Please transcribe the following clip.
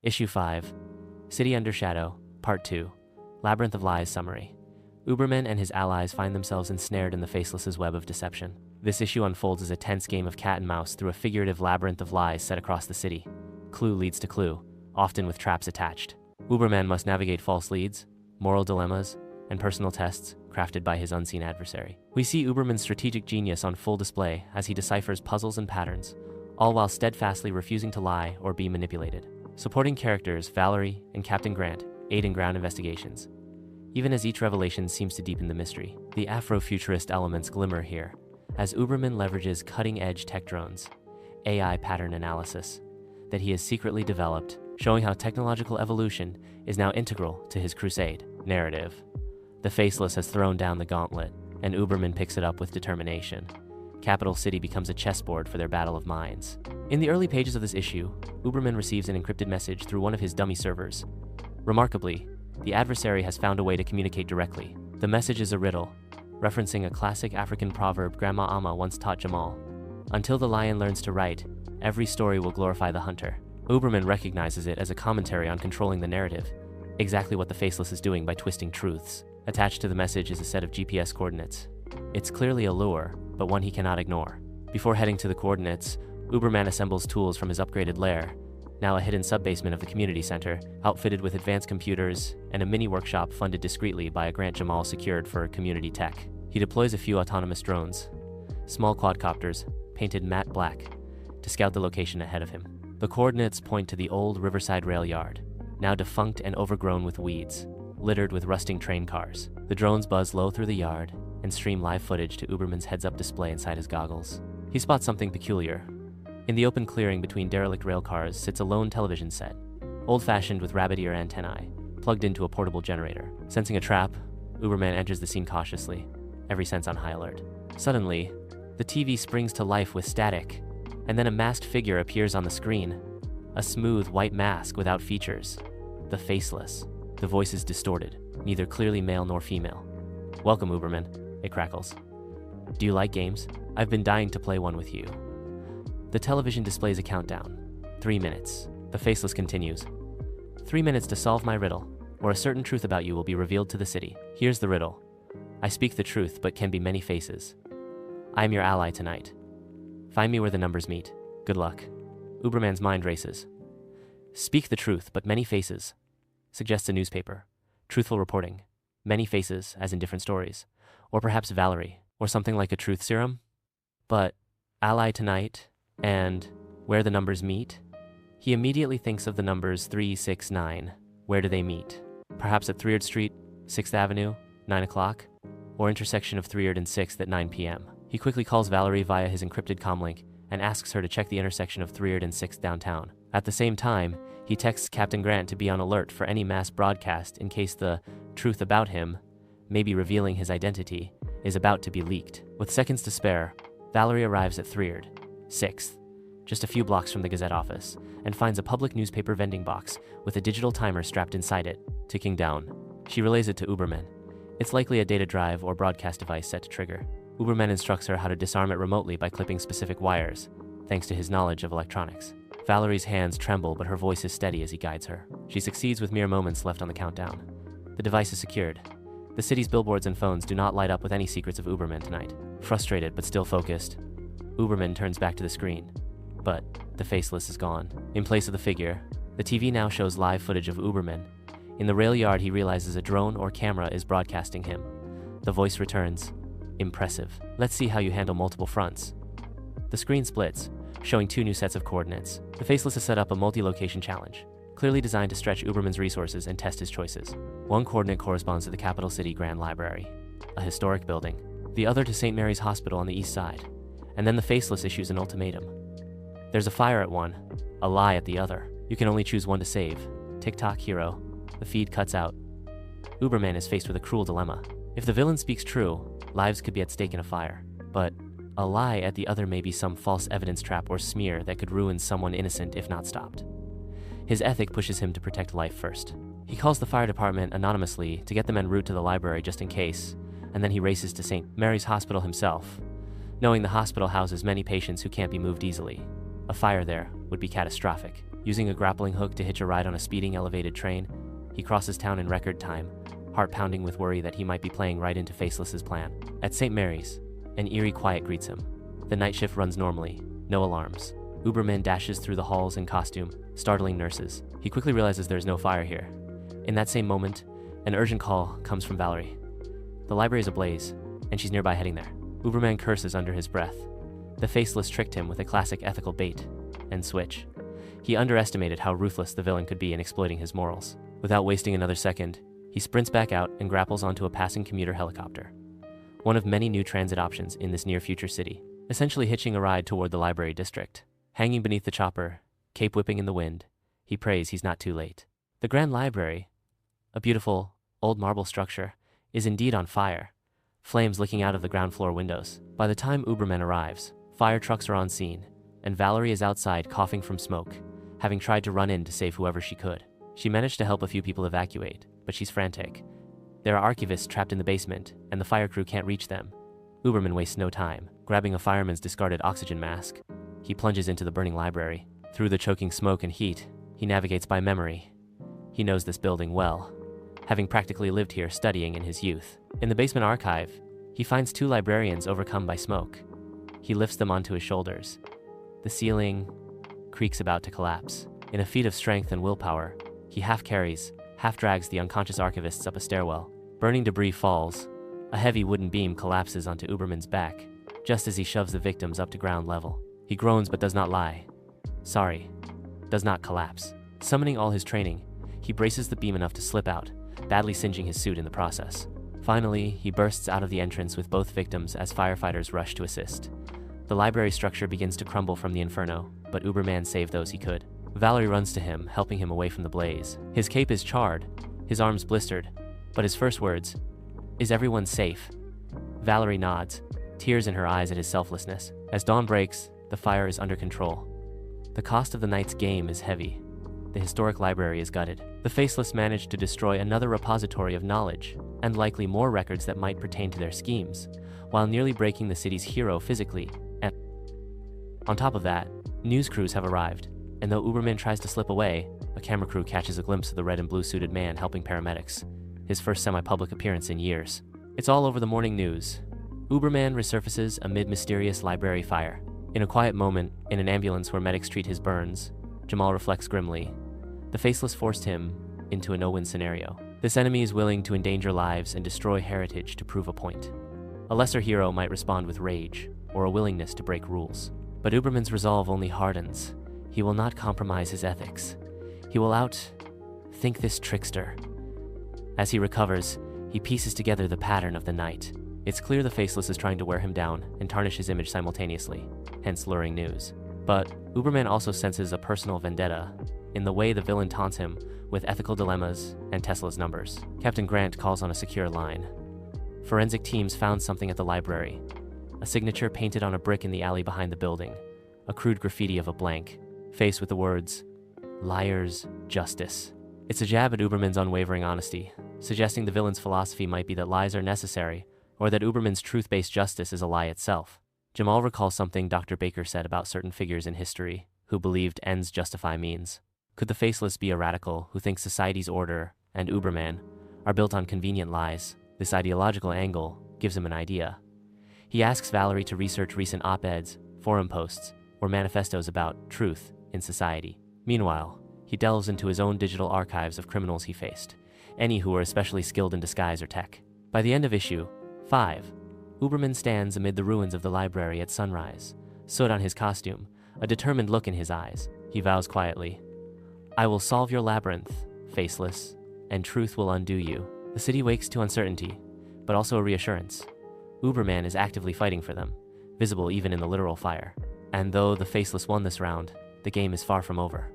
Issue 5, City Under Shadow, Part 2, Labyrinth of Lies Summary. Uberman and his allies find themselves ensnared in the Faceless's web of deception. This issue unfolds as a tense game of cat and mouse through a figurative labyrinth of lies set across the city. Clue leads to clue, often with traps attached. Uberman must navigate false leads, moral dilemmas, and personal tests crafted by his unseen adversary. We see Uberman's strategic genius on full display as he deciphers puzzles and patterns, all while steadfastly refusing to lie or be manipulated. Supporting characters Valerie and Captain Grant aid in ground investigations, even as each revelation seems to deepen the mystery. The Afro-Futurist elements glimmer here, as Uberman leverages cutting-edge tech drones, AI pattern analysis, that he has secretly developed, showing how technological evolution is now integral to his crusade narrative. The Faceless has thrown down the gauntlet, and Uberman picks it up with determination. Capital City becomes a chessboard for their battle of minds. In the early pages of this issue, Uberman receives an encrypted message through one of his dummy servers. Remarkably, the adversary has found a way to communicate directly. The message is a riddle, referencing a classic African proverb Grandma Amma once taught Jamal. Until the lion learns to write, every story will glorify the hunter. Uberman recognizes it as a commentary on controlling the narrative, exactly what the Faceless is doing by twisting truths. Attached to the message is a set of GPS coordinates. It's clearly a lure, but one he cannot ignore. Before heading to the coordinates, Uberman assembles tools from his upgraded lair, now a hidden sub-basement of the community center, outfitted with advanced computers and a mini workshop funded discreetly by a grant Jamal secured for community tech. He deploys a few autonomous drones, small quadcopters, painted matte black, to scout the location ahead of him. The coordinates point to the old Riverside rail yard, now defunct and overgrown with weeds, littered with rusting train cars. The drones buzz low through the yard and stream live footage to Uberman's heads-up display inside his goggles. He spots something peculiar. In the open clearing between derelict rail cars sits a lone television set, old-fashioned with rabbit ear antennae, plugged into a portable generator. Sensing a trap, Uberman enters the scene cautiously, every sense on high alert. Suddenly, the TV springs to life with static, and then a masked figure appears on the screen. A smooth white mask without features. The Faceless. The voice is distorted, neither clearly male nor female. "Welcome, Uberman," it crackles. "Do you like games? I've been dying to play one with you." The television displays a countdown. 3 minutes. The Faceless continues. 3 minutes to solve my riddle, or a certain truth about you will be revealed to the city. Here's the riddle. I speak the truth, but can be many faces. I am your ally tonight. Find me where the numbers meet. Good luck. Uberman's mind races. Speak the truth, but many faces, suggests a newspaper. Truthful reporting. Many faces, as in different stories. Or perhaps Valerie, or something like a truth serum. But ally tonight, and where the numbers meet? He immediately thinks of the numbers 3, 6, 9. Where do they meet? Perhaps at 3rd Street, 6th Avenue, 9 o'clock, or intersection of 3rd and 6th at 9 p.m. He quickly calls Valerie via his encrypted comlink and asks her to check the intersection of 3rd and 6th downtown. At the same time, he texts Captain Grant to be on alert for any mass broadcast in case the truth about him, maybe revealing his identity, is about to be leaked. With seconds to spare, Valerie arrives at 3rd, 6th, just a few blocks from the Gazette office, and finds a public newspaper vending box with a digital timer strapped inside it, ticking down. She relays it to Uberman. It's likely a data drive or broadcast device set to trigger. Uberman instructs her how to disarm it remotely by clipping specific wires, thanks to his knowledge of electronics. Valerie's hands tremble, but her voice is steady as he guides her. She succeeds with mere moments left on the countdown. The device is secured. The city's billboards and phones do not light up with any secrets of Uberman tonight. Frustrated but still focused, Uberman turns back to the screen. But the Faceless is gone. In place of the figure, the TV now shows live footage of Uberman. In the rail yard, he realizes a drone or camera is broadcasting him. The voice returns. Impressive. Let's see how you handle multiple fronts. The screen splits, showing 2 new sets of coordinates. The Faceless has set up a multi-location challenge, clearly designed to stretch Uberman's resources and test his choices. One coordinate corresponds to the capital city Grand Library, a historic building. The other to St. Mary's Hospital on the east side. And then the Faceless issues an ultimatum. There's a fire at one, a lie at the other. You can only choose one to save. Tick-tock, hero. The feed cuts out. Uberman is faced with a cruel dilemma. If the villain speaks true, lives could be at stake in a fire. But a lie at the other may be some false evidence trap or smear that could ruin someone innocent if not stopped. His ethic pushes him to protect life first. He calls the fire department anonymously to get them en route to the library just in case, and then he races to St. Mary's Hospital himself, knowing the hospital houses many patients who can't be moved easily. A fire there would be catastrophic. Using a grappling hook to hitch a ride on a speeding elevated train, he crosses town in record time, heart pounding with worry that he might be playing right into Faceless's plan. At St. Mary's, an eerie quiet greets him. The night shift runs normally, no alarms. Uberman dashes through the halls in costume, startling nurses. He quickly realizes there's no fire here. In that same moment, an urgent call comes from Valerie. The library is ablaze, and she's nearby heading there. Uberman curses under his breath. The Faceless tricked him with a classic ethical bait and switch. He underestimated how ruthless the villain could be in exploiting his morals. Without wasting another second, he sprints back out and grapples onto a passing commuter helicopter. One of many new transit options in this near-future city, essentially hitching a ride toward the library district. Hanging beneath the chopper, cape whipping in the wind, he prays he's not too late. The Grand Library, a beautiful, old marble structure, is indeed on fire, flames licking out of the ground floor windows. By the time Uberman arrives, fire trucks are on scene, and Valerie is outside coughing from smoke, having tried to run in to save whoever she could. She managed to help a few people evacuate, but she's frantic. There are archivists trapped in the basement, and the fire crew can't reach them. Uberman wastes no time. Grabbing a fireman's discarded oxygen mask, he plunges into the burning library. Through the choking smoke and heat, he navigates by memory. He knows this building well, having practically lived here studying in his youth. In the basement archive, he finds two librarians overcome by smoke. He lifts them onto his shoulders. The ceiling creaks about to collapse. In a feat of strength and willpower, he half carries, half drags the unconscious archivists up a stairwell. Burning debris falls. A heavy wooden beam collapses onto Uberman's back, just as he shoves the victims up to ground level. He groans but does not lie. Sorry, does not collapse. Summoning all his training, he braces the beam enough to slip out, badly singeing his suit in the process. Finally, he bursts out of the entrance with both victims as firefighters rush to assist. The library structure begins to crumble from the inferno, but Uberman saved those he could. Valerie runs to him, helping him away from the blaze. His cape is charred, his arms blistered, but his first words, "Is everyone safe?" Valerie nods, tears in her eyes at his selflessness. As dawn breaks, the fire is under control. The cost of the night's game is heavy. The historic library is gutted. The Faceless managed to destroy another repository of knowledge, and likely more records that might pertain to their schemes, while nearly breaking the city's hero physically. And on top of that, news crews have arrived, and though Uberman tries to slip away, a camera crew catches a glimpse of the red and blue suited man helping paramedics. His first semi-public appearance in years. It's all over the morning news. Uberman resurfaces amid mysterious library fire. In a quiet moment, in an ambulance where medics treat his burns, Jamal reflects grimly. The Faceless forced him into a no-win scenario. This enemy is willing to endanger lives and destroy heritage to prove a point. A lesser hero might respond with rage, or a willingness to break rules. But Uberman's resolve only hardens. He will not compromise his ethics. He will outthink this trickster. As he recovers, he pieces together the pattern of the night. It's clear the Faceless is trying to wear him down and tarnish his image simultaneously, hence luring news. But Uberman also senses a personal vendetta in the way the villain taunts him with ethical dilemmas and Tesla's numbers. Captain Grant calls on a secure line. Forensic teams found something at the library. A signature painted on a brick in the alley behind the building. A crude graffiti of a blank, faced with the words, "Liar's Justice." It's a jab at Uberman's unwavering honesty, suggesting the villain's philosophy might be that lies are necessary, or that Uberman's truth-based justice is a lie itself. Jamal recalls something Dr. Baker said about certain figures in history who believed ends justify means. Could the Faceless be a radical who thinks society's order and Uberman are built on convenient lies? This ideological angle gives him an idea. He asks Valerie to research recent op-eds, forum posts, or manifestos about truth in society. Meanwhile, he delves into his own digital archives of criminals he faced, any who were especially skilled in disguise or tech. By the end of issue 5, Uberman stands amid the ruins of the library at sunrise, soot on his costume, a determined look in his eyes. He vows quietly, "I will solve your labyrinth, Faceless, and truth will undo you." The city wakes to uncertainty, but also a reassurance. Uberman is actively fighting for them, visible even in the literal fire. And though the Faceless won this round, the game is far from over.